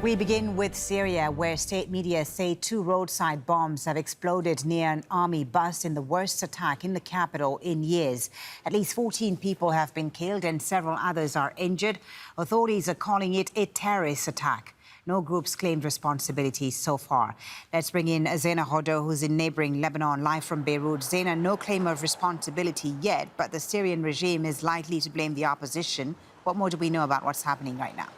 We begin with Syria, where state media say 2 roadside bombs have exploded near an army bus in the worst attack in the capital in years. At least 14 people have been killed and several others are injured. Authorities are calling it a terrorist attack. No groups claimed responsibility so far. Let's bring in Zeina Hoder, who's in neighbouring Lebanon, live from Beirut. Zeina, no claim of responsibility yet, but the Syrian regime is likely to blame the opposition. What more do we know about what's happening right now?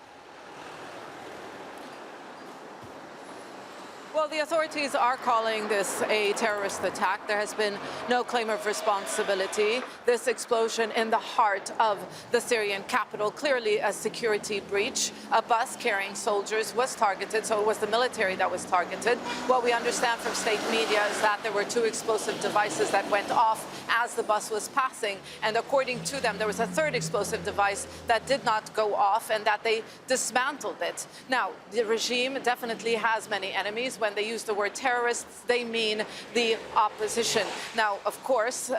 Well, the authorities are calling this a terrorist attack. There has been no claim of responsibility. This explosion in the heart of the Syrian capital, clearly a security breach. A bus carrying soldiers was targeted, so it was the military that was targeted. What we understand from state media is that there were 2 explosive devices that went off as the bus was passing. And according to them, there was a 3rd explosive device that did not go off and that they dismantled it. Now, the regime definitely has many enemies. When they use the word terrorists, they mean the opposition. Now, of course,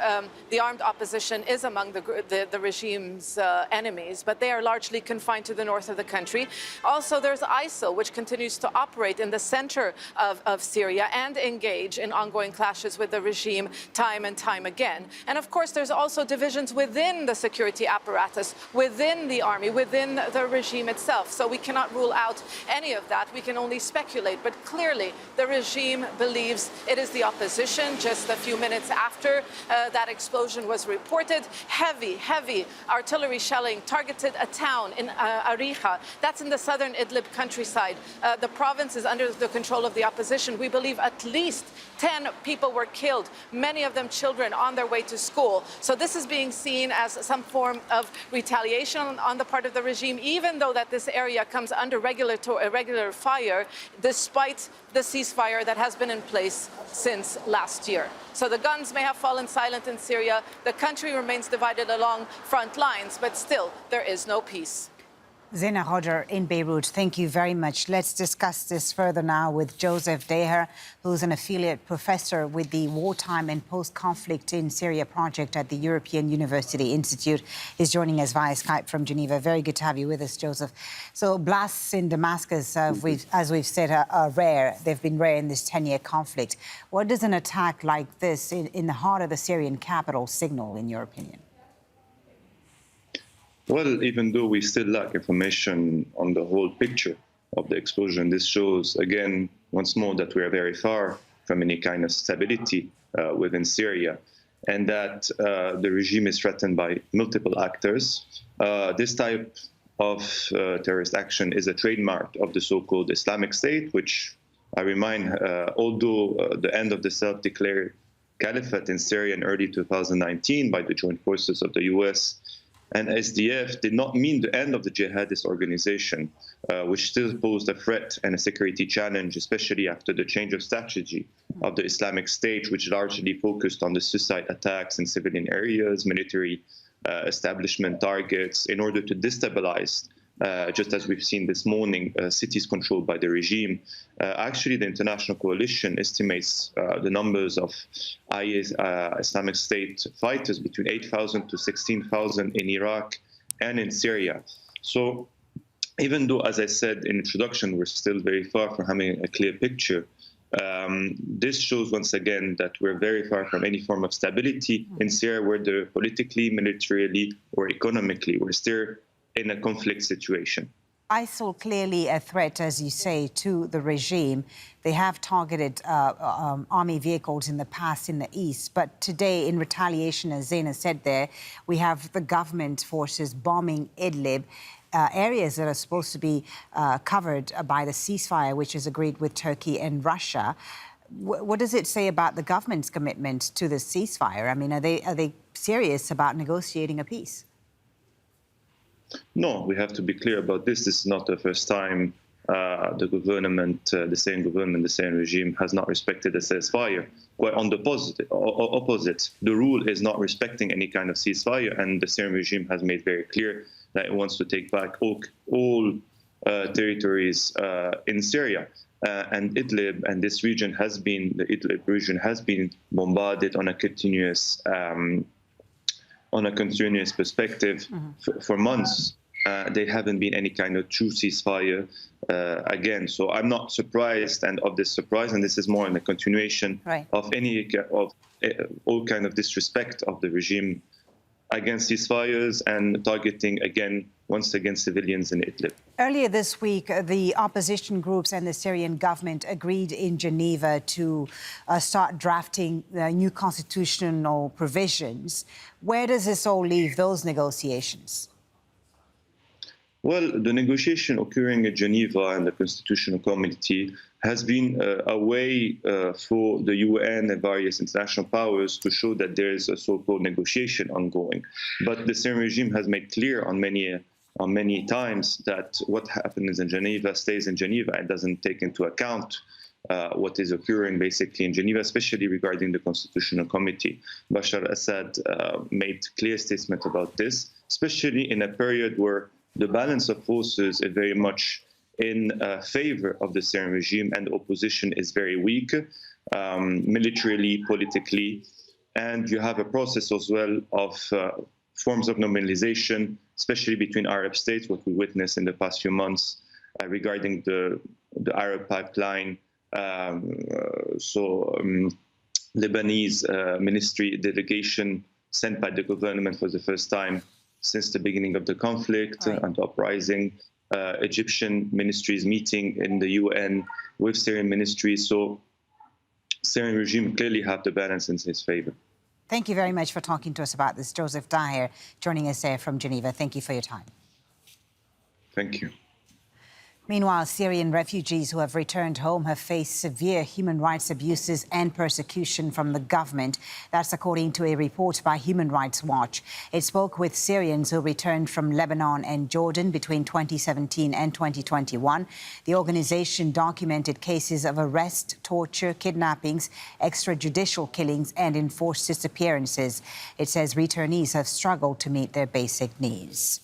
the armed opposition is among the regime's enemies, but they are largely confined to the north of the country. Also, there's ISIL, which continues to operate in the center of Syria and engage in ongoing clashes with the regime time and time again. And of course, there's also divisions within the security apparatus, within the army, within the regime itself. So we cannot rule out any of that. We can only speculate. But clearly, the regime believes it is the opposition. Just a few minutes after that explosion was reported, heavy artillery shelling targeted a town in Ariha. That's in the southern Idlib countryside. The province is under the control of the opposition. We believe at least 10 people were killed, many of them children on their way to school. So this is being seen as some form of retaliation on the part of the regime, even though that this area comes under regular fire, despite the ceasefire that has been in place since last year. So the guns may have fallen silent in Syria. The country remains divided along front lines, but still there is no peace. Zeina Hoder in Beirut, thank you very much. Let's discuss this further now with Joseph Deher, who's an affiliate professor with the Wartime and Post-Conflict in Syria project at the European University Institute. He's joining us via Skype from Geneva. Very good to have you with us, Joseph. So blasts in Damascus, as we've said, are rare. They've been rare in this 10-year conflict. What does an attack like this in the heart of the Syrian capital signal, in your opinion? Well, even though we still lack information on the whole picture of the explosion, this shows, again, once more, that we are very far from any kind of stability within Syria, and that the regime is threatened by multiple actors. This type of terrorist action is a trademark of the so-called Islamic State, which, I remind, although the end of the self-declared caliphate in Syria in early 2019 by the joint forces of the US and SDF did not mean the end of the jihadist organization, which still posed a threat and a security challenge, especially after the change of strategy of the Islamic State, which largely focused on the suicide attacks in civilian areas, military establishment targets, in order to destabilize, just as we've seen this morning, cities controlled by the regime. Actually, the international coalition estimates the numbers of IS, Islamic State fighters between 8,000 to 16,000 in Iraq and in Syria. So even though, as I said in introduction, we're still very far from having a clear picture, this shows once again that we're very far from any form of stability in Syria, whether politically, militarily, or economically. We're still in a conflict situation. ISIL clearly a threat, as you say, to the regime. They have targeted army vehicles in the past in the east. But today, in retaliation, as Zeina said there, we have the government forces bombing Idlib, areas that are supposed to be covered by the ceasefire, which is agreed with Turkey and Russia. What does it say about the government's commitment to the ceasefire? I mean, are they serious about negotiating a peace? No, we have to be clear about this. This is not the first time the government, the same regime, has not respected a ceasefire. Quite on the opposite, the rule is not respecting any kind of ceasefire, and the same regime has made very clear that it wants to take back all territories in Syria. And Idlib and this region the Idlib region has been bombarded on a continuous perspective for months. there haven't been any kind of true ceasefire again. So I'm not surprised and of this surprise, and this is more in the continuation of all kind of disrespect of the regime against ceasefires and targeting once again civilians in Idlib. Earlier this week, the opposition groups and the Syrian government agreed in Geneva to start drafting new constitutional provisions. Where does this all leave those negotiations? Well, the negotiation occurring in Geneva and the Constitutional Committee has been a way for the UN and various international powers to show that there is a so-called negotiation ongoing. But the Syrian regime has made clear on many times that what happens in Geneva stays in Geneva and doesn't take into account what is occurring basically in Geneva, especially regarding the Constitutional Committee. Bashar al-Assad made clear statement about this, especially in a period where the balance of forces is very much in favor of the Syrian regime and the opposition is very weak, militarily, politically. And you have a process as well of forms of normalization, especially between Arab states, what we witnessed in the past few months regarding the Arab pipeline. Lebanese ministry delegation sent by the government for the first time since the beginning of the conflict and uprising, Egyptian ministries meeting in the UN with Syrian ministries. So Syrian regime clearly have the balance in his favor. Thank you very much for talking to us about this. Joseph Daher joining us from Geneva. Thank you for your time. Thank you. Meanwhile, Syrian refugees who have returned home have faced severe human rights abuses and persecution from the government. That's according to a report by Human Rights Watch. It spoke with Syrians who returned from Lebanon and Jordan between 2017 and 2021. The organization documented cases of arrest, torture, kidnappings, extrajudicial killings and enforced disappearances. It says returnees have struggled to meet their basic needs.